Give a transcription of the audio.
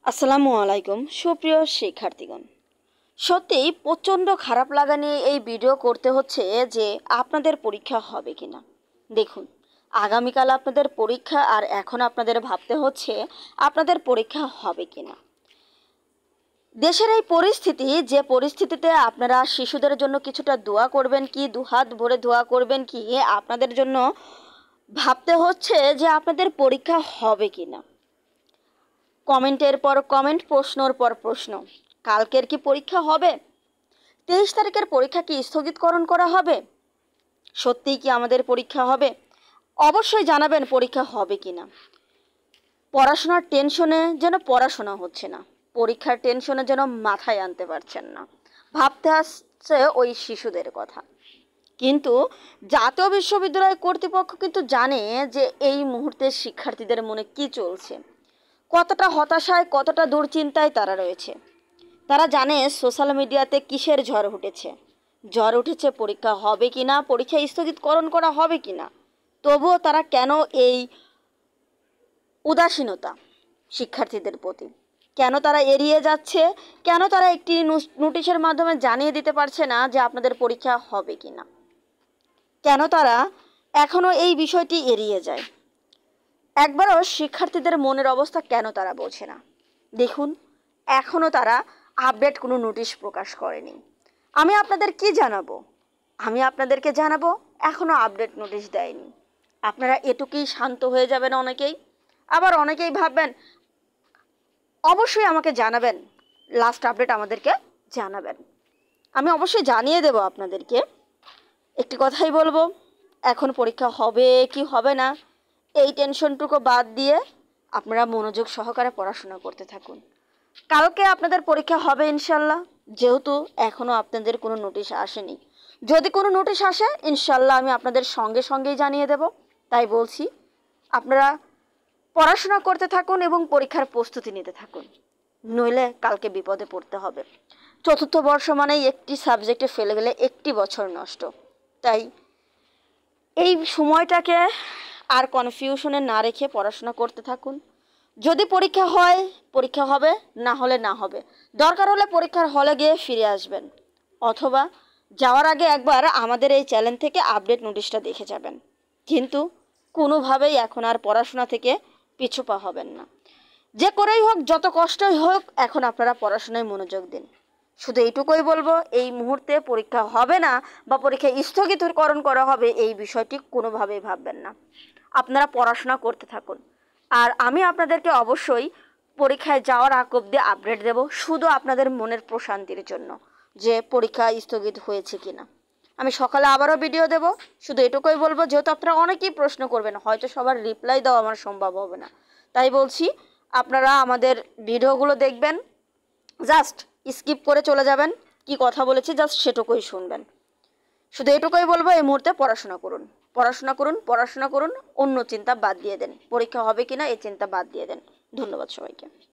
আসসালামু আলাইকুম সুপ্রিয় শিক্ষার্থীগণ। সত্যিই প্রচণ্ড খারাপ লাগা নিয়ে এই ভিডিও করতে হচ্ছে যে আপনাদের পরীক্ষা হবে কিনা। দেখুন, আগামীকাল আপনাদের পরীক্ষা আর এখন আপনাদের ভাবতে হচ্ছে আপনাদের পরীক্ষা হবে কিনা। দেশের এই পরিস্থিতি, যে পরিস্থিতিতে আপনারা শিশুদের জন্য কিছুটা দোয়া করবেন কি, দুহাত ভরে দোয়া করবেন কি, আপনাদের জন্য ভাবতে হচ্ছে যে আপনাদের পরীক্ষা হবে কিনা। কমেন্টের পর কমেন্ট, প্রশ্নর পর প্রশ্ন। কালকের কি পরীক্ষা হবে? 23 তারিখের পরীক্ষা কি স্থগিতকরণ করা হবে? সত্যিই কি আমাদের পরীক্ষা হবে? অবশ্যই জানাবেন পরীক্ষা হবে কিনা। পড়াশোনার টেনশনে যেন পড়াশোনা হচ্ছে না, পরীক্ষার টেনশনে যেন মাথায় আনতে পারছেন না, ভাবতে আসছে ওই শিশুদের কথা। কিন্তু জাতীয় বিশ্ববিদ্যালয় কর্তৃপক্ষ কিন্তু জানে যে এই মুহূর্তে শিক্ষার্থীদের মনে কি চলছে, কতটা হতাশায়, কতটা দুশ্চিন্তায় তারা রয়েছে। তারা জানে সোশ্যাল মিডিয়াতে কিসের ঝড় উঠেছে। ঝড় উঠেছে পরীক্ষা হবে কি না, পরীক্ষা স্থগিতকরণ করা হবে কি না। তবুও তারা কেন এই উদাসীনতা শিক্ষার্থীদের প্রতি, কেন তারা এড়িয়ে যাচ্ছে, কেন তারা একটি নোটিশের মাধ্যমে জানিয়ে দিতে পারছে না যে আপনাদের পরীক্ষা হবে কি না, কেন তারা এখনও এই বিষয়টি এড়িয়ে যায়। একবারও শিক্ষার্থীদের মনের অবস্থা কেন তারা বোঝে না। দেখুন, এখনও তারা আপডেট কোনো নোটিশ প্রকাশ করেনি। আমি আপনাদেরকে জানাবো এখনও আপডেট নোটিশ দেয়নি। আপনারা এটুকুই শান্ত হয়ে যাবেন অনেকেই। আবার অনেকেই ভাববেন অবশ্যই আমাকে জানাবেন, লাস্ট আপডেট আমাদেরকে জানাবেন। আমি অবশ্যই জানিয়ে দেব আপনাদেরকে। একটি কথাই বলবো, এখন পরীক্ষা হবে কি হবে না এই টেনশনটুকু বাদ দিয়ে আপনারা মনোযোগ সহকারে পড়াশোনা করতে থাকুন। কালকে আপনাদের পরীক্ষা হবে ইনশাল্লাহ, যেহেতু এখনও আপনাদের কোনো নোটিশ আসেনি। যদি কোনো নোটিশ আসে ইনশাল্লাহ আমি আপনাদের সঙ্গে সঙ্গেই জানিয়ে দেব। তাই বলছি, আপনারা পড়াশোনা করতে থাকুন এবং পরীক্ষার প্রস্তুতি নিতে থাকুন, নইলে কালকে বিপদে পড়তে হবে। চতুর্থ বর্ষ মানেই একটি সাবজেক্টে ফেলে গেলে একটি বছর নষ্ট। তাই এই সময়টাকে আর কনফিউশনে না রেখে পড়াশোনা করতে থাকুন। যদি পরীক্ষা হয় পরীক্ষা হবে, না হলে না হবে। দরকার হলে পরীক্ষার হলে গিয়ে ফিরে আসবেন, অথবা যাওয়ার আগে একবার আমাদের এই চ্যানেল থেকে আপডেট নোটিশটা দেখে যাবেন। কিন্তু কোনোভাবেই এখন আর পড়াশোনা থেকে পিছু পা হবেন না। যে করেই হোক, যত কষ্টই হোক, এখন আপনারা পড়াশোনায় মনোযোগ দিন। শুধু এইটুকুই বলবো, এই মুহূর্তে পরীক্ষা হবে না বা পরীক্ষা স্থগিতকরণ করা হবে এই বিষয়টি কোনোভাবেই ভাববেন না। আপনারা পড়াশোনা করতে থাকুন। আর আমি আপনাদেরকে অবশ্যই পরীক্ষায় যাওয়ার আগ অবধি আপডেট দেব, শুধু আপনাদের মনের প্রশান্তির জন্য, যে পরীক্ষা স্থগিত হয়েছে কিনা। আমি সকালে আবারও ভিডিও দেব। শুধু এটুকুই বলবো, যেহেতু আপনারা অনেকেই প্রশ্ন করবেন, হয়তো সবার রিপ্লাই দেওয়া আমার সম্ভব হবে না, তাই বলছি আপনারা আমাদের ভিডিওগুলো দেখবেন, জাস্ট স্কিপ করে চলে যাবেন। কি কথা বলেছি জাস্ট সেটুকুই শুনবেন। শুধু এটুকুই বলবো, এই মুহূর্তে পড়াশোনা করুন, পড়াশোনা করুন, পড়াশোনা করুন। অন্য চিন্তা বাদ দিয়ে দেন, পরীক্ষা হবে কিনা এই চিন্তা বাদ দিয়ে দেন। ধন্যবাদ সবাইকে।